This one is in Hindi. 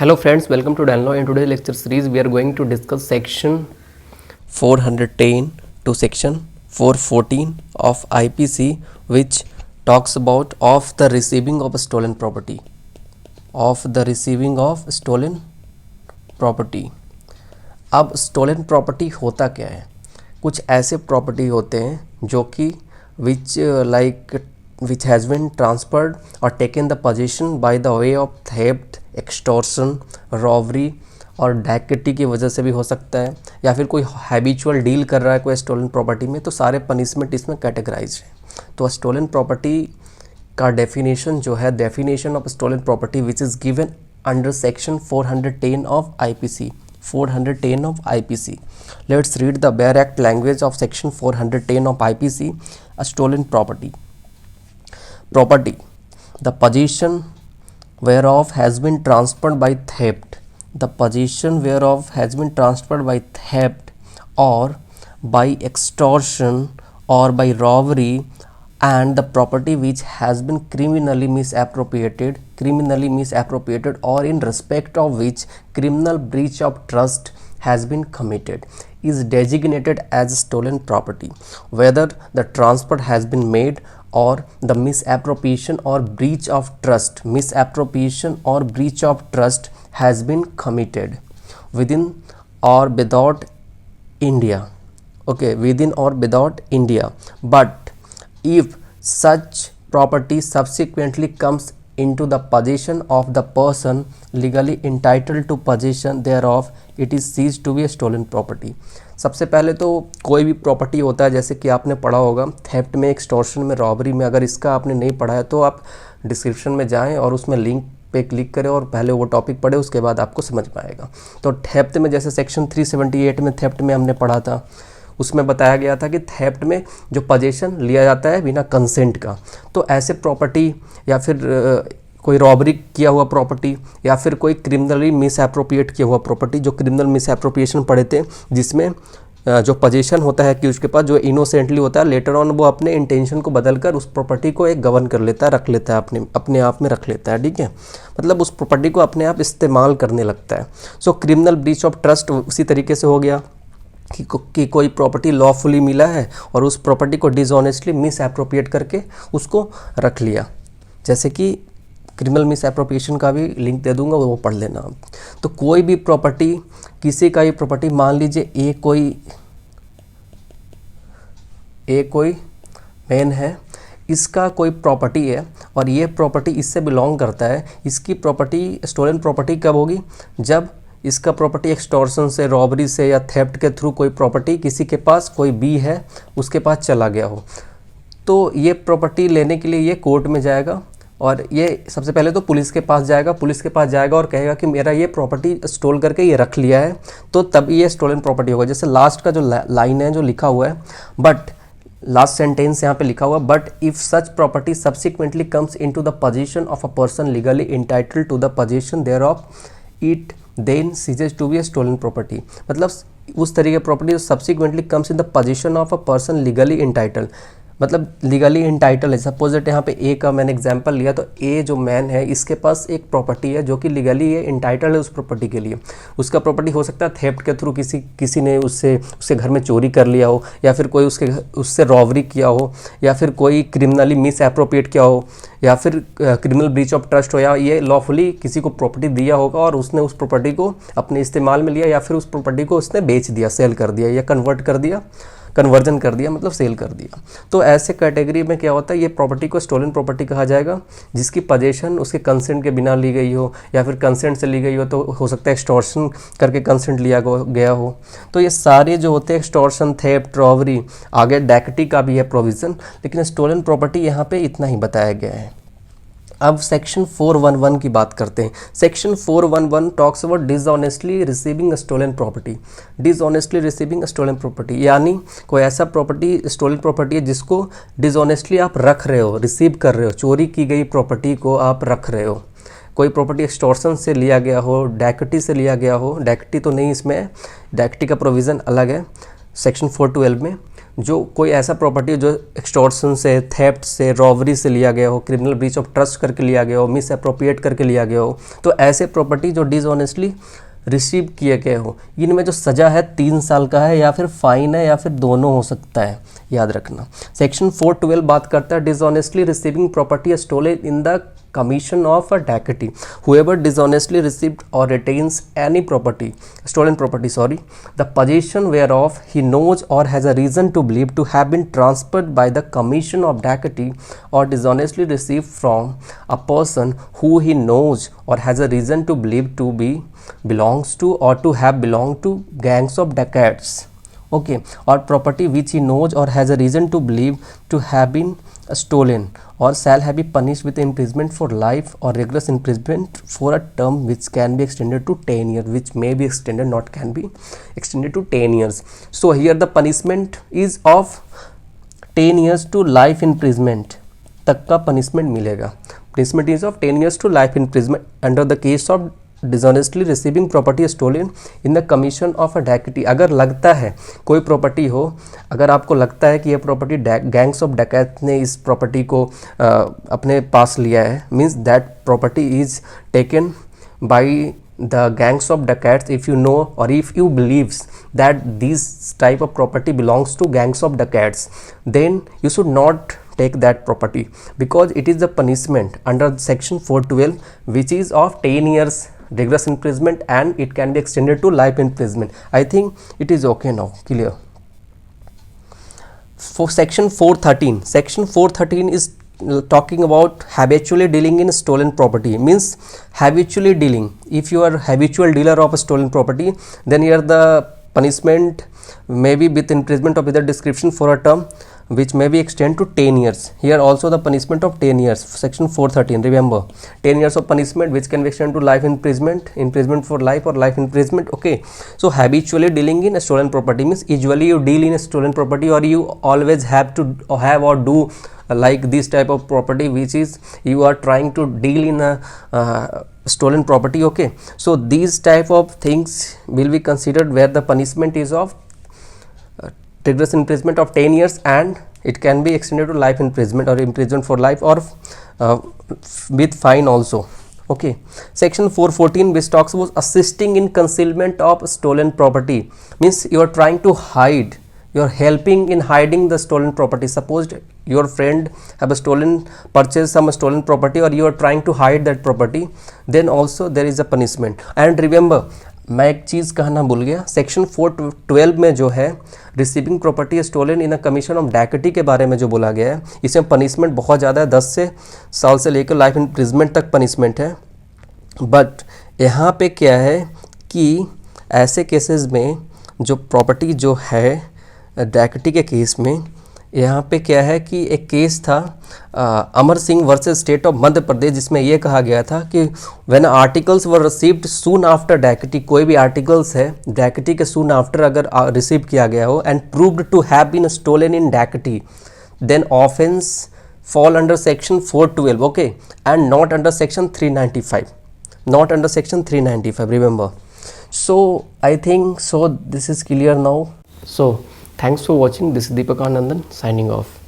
Hello friends, welcome to Danlaw. In today's lecture series, we are going to discuss section 410 to section 414 of IPC, which talks about of the receiving of stolen property. Of the receiving of stolen property. अब stolen property होता क्या है? कुछ ऐसे प्रॉपर्टी होते हैं जो कि which has been transferred or taken the possession by the way of theft, extortion, robbery और डैकेटी की वजह से भी हो सकता है, या फिर कोई हैबिचुअल डील कर रहा है कोई स्टोलन प्रॉपर्टी में, तो सारे पनिशमेंट इसमें कैटेगराइज है। तो स्टोलन प्रॉपर्टी का डेफिनेशन जो है, definition of stolen property which is given under section 410 of IPC, 410 of IPC. Let's read the bare act language of section 410 of IPC. A stolen property. Property, the possession whereof has been transferred by theft, the possession whereof has been transferred by theft or by extortion or by robbery, and the property which has been criminally misappropriated or in respect of which criminal breach of trust has been committed is designated as stolen property, whether the transfer has been made or the misappropriation or breach of trust has been committed within or without India. Okay, within or without India. But if such property subsequently comes into the possession of the person legally entitled to possession thereof, it is ceased to be a stolen property. सबसे पहले तो कोई भी प्रॉपर्टी होता है, जैसे कि आपने पढ़ा होगा थेफ्ट में, एक्सटॉर्शन में, रॉबरी में। अगर इसका आपने नहीं पढ़ा है तो आप डिस्क्रिप्शन में जाएं और उसमें लिंक पे क्लिक करें और पहले वो टॉपिक पढ़े, उसके बाद आपको समझ में आएगा। तो थेफ्ट में जैसे सेक्शन 378 में थेफ्ट में हमने पढ़ा था, उसमें बताया गया था कि थेफ्ट में जो पोजेशन लिया जाता है बिना कंसेंट का, तो ऐसे प्रॉपर्टी या फिर कोई रॉबरी किया हुआ प्रॉपर्टी या फिर कोई क्रिमिनली मिसएप्रोप्रिएट किया हुआ प्रॉपर्टी, जो क्रिमिनल मिसएप्रोप्रिएशन पढ़े थे, जिसमें जो पोजेशन होता है कि उसके पास जो इनोसेंटली होता है, लेटर ऑन वो अपने इंटेंशन को बदलकर उस प्रॉपर्टी को एक गवर्न कर लेता है, रख लेता है, अपने आप में रख लेता है। ठीक है, मतलब उस प्रॉपर्टी को अपने आप इस्तेमाल करने लगता है। सो क्रिमिनल ब्रीच ऑफ ट्रस्ट उसी तरीके से हो गया कि कोई प्रॉपर्टी लॉफुली मिला है और उस प्रॉपर्टी को डिसऑनेस्टली मिसएप्रोप्रिएट करके उसको रख लिया। जैसे कि क्रिमिनल मिसएप्रोप्रिएशन का भी लिंक दे दूंगा, वो पढ़ लेना। तो कोई भी प्रॉपर्टी, किसी का भी प्रॉपर्टी, मान लीजिए एक कोई मैन है, इसका कोई प्रॉपर्टी है और ये प्रॉपर्टी इससे बिलोंग करता है। इसकी प्रॉपर्टी स्टोलन प्रॉपर्टी कब होगी? जब इसका प्रॉपर्टी एक्सटॉर्शन से, रॉबरी से या थेफ्ट के थ्रू कोई प्रॉपर्टी किसी के पास, कोई बी है उसके पास चला गया हो, तो ये प्रॉपर्टी लेने के लिए ये कोर्ट में जाएगा और ये सबसे पहले तो पुलिस के पास जाएगा और कहेगा कि मेरा ये प्रॉपर्टी स्टोल करके ये रख लिया है, तो तब ये स्टोलन प्रॉपर्टी होगा। जैसे लास्ट का जो लाइन है जो लिखा हुआ है, बट लास्ट सेंटेंस यहाँ पे लिखा हुआ, but if such property subsequently comes into the possession of a person legally entitled to the possession thereof, it then ceases to be a stolen property. मतलब उस तरीके की प्रॉपर्टी जो subsequently comes in the possession of a person legally entitled, मतलब लीगली इंटाइटल है। सपोज दैट यहाँ पे ए का मैंने एग्जांपल लिया, तो ए जो मैन है इसके पास एक प्रॉपर्टी है जो कि लीगली ये इंटाइटल है उस प्रॉपर्टी के लिए। उसका प्रॉपर्टी हो सकता है थेफ्ट के थ्रू किसी ने उसके घर में चोरी कर लिया हो, या फिर कोई उससे रॉबरी किया हो, या फिर कोई क्रिमिनली मिसएप्रोप्रिएट किया हो, या फिर क्रिमिनल ब्रीच ऑफ ट्रस्ट हो, या ये लॉफुली किसी को प्रॉपर्टी दिया होगा और उसने उस प्रॉपर्टी को अपने इस्तेमाल में लिया, या फिर उस प्रॉपर्टी को उसने बेच दिया, सेल कर दिया, या कन्वर्जन कर दिया, मतलब सेल कर दिया। तो ऐसे कैटेगरी में क्या होता है, ये प्रॉपर्टी को स्टोलन प्रॉपर्टी कहा जाएगा, जिसकी पोजेशन उसके कंसेंट के बिना ली गई हो, या फिर कंसेंट से ली गई हो, तो हो सकता है एक्सटॉर्शन करके कंसेंट लिया गया हो। तो ये सारे जो होते हैं एक्सटॉर्शन, थेफ्ट, रॉबरी, आगे डैकेटी का भी है प्रोविज़न, लेकिन स्टोलन प्रॉपर्टी यहाँ पे इतना ही बताया गया है। अब सेक्शन 411 की बात करते हैं। Section 411 talks about dishonestly receiving stolen property. Dishonestly receiving stolen property यानी कोई ऐसा प्रॉपर्टी, स्टोलन प्रॉपर्टी है जिसको डिसऑनेस्टली आप रख रहे हो, रिसीव कर रहे हो, चोरी की गई प्रॉपर्टी को आप रख रहे हो। कोई प्रॉपर्टी एक्सटॉर्शन से लिया गया हो, डैकेटी से लिया गया हो, डैकेटी तो नहीं, इसमें डैकेटी का प्रोविज़न अलग है सेक्शन 412 में। जो कोई ऐसा प्रॉपर्टी जो एक्सटॉर्शन से, थेफ्ट से, रॉबरी से लिया गया हो, क्रिमिनल ब्रीच ऑफ ट्रस्ट करके लिया गया हो, मिस अप्रोप्रिएट करके लिया गया हो, तो ऐसे प्रॉपर्टी जो डिसऑनेस्टली रिसीव किए गए हो, इनमें जो सज़ा है 3 साल का है या फिर फाइन है या फिर दोनों हो सकता है, याद रखना। सेक्शन 412 बात करता है dishonestly receiving property stolen in the commission of a dacoity. Whoever dishonestly received or retains any property, stolen property, the possession whereof he knows or has a reason to believe to have been transferred by the commission of dacoity or dishonestly received from a person who he knows or has a reason to believe to be belongs to or to have belonged to gangs of dacoits. Okay, or property which he knows or has a reason to believe to have been stolen or shall have been punished with imprisonment for life or rigorous imprisonment for a term which can be extended to 10 years, which may be extended, not can be extended to 10 years. So here the punishment is of 10 years to life imprisonment तक का punishment मिलेगा. Punishment is of 10 years to life imprisonment under the case of dishonestly receiving property stolen in the commission of a dacoity. अगर लगता है कोई प्रॉपर्टी हो, अगर आपको लगता है कि ये प्रॉपर्टी गैंग्स ऑफ डकैत ने इस प्रॉपर्टी को अपने पास लिया है, means that property is taken by the gangs of dacoits, if you know or if you believes that this type of property belongs to gangs of dacoits, then you should not take that property because it is the punishment under section 412 which is of 10 years rigorous imprisonment and it can be extended to life imprisonment. I think it is okay now, clear. For section 413 is talking about habitually dealing in stolen property, means habitually dealing. If you are habitual dealer of a stolen property, then here the punishment may be with imprisonment of either description for a term which may be extended to 10 years. Here also the punishment of 10 years, section 413, remember 10 years of punishment which can be extended to life imprisonment, imprisonment for life or life imprisonment. Okay, so habitually dealing in a stolen property means usually you deal in a stolen property or you always have to have or do like this type of property which is you are trying to deal in a stolen property. Okay, so these type of things will be considered where the punishment is of rigorous imprisonment of 10 years and it can be extended to life imprisonment or imprisonment for life or with fine also. Okay, section 414 which talks about assisting in concealment of stolen property, means you are trying to hide, you are helping in hiding the stolen property. Suppose your friend have purchased some stolen property or you are trying to hide that property, then also there is a punishment. And remember, मैं एक चीज़ कहना भूल गया, सेक्शन 412 में जो है receiving property stolen in a commission of dacoity के बारे में जो बोला गया है, इसमें पनिशमेंट बहुत ज़्यादा है, 10 साल से लेकर लाइफ इम्प्रिजमेंट तक पनिशमेंट है. बट यहाँ पे क्या है कि ऐसे केसेस में जो प्रॉपर्टी जो है डैकेटी के केस में, यहाँ पे क्या है कि एक केस था Amar Singh versus state of Madhya Pradesh, जिसमें यह कहा गया था कि when articles were received soon after dacoity, कोई भी आर्टिकल्स है डैकेटी के सून आफ्टर अगर रिसीव किया गया हो and proved to have been stolen in dacoity, then offence fall under section 412. Okay, and not under section 395, not under section 395, remember. So I think so this is clear now. So thanks for watching. This is Deepak Anandan signing off.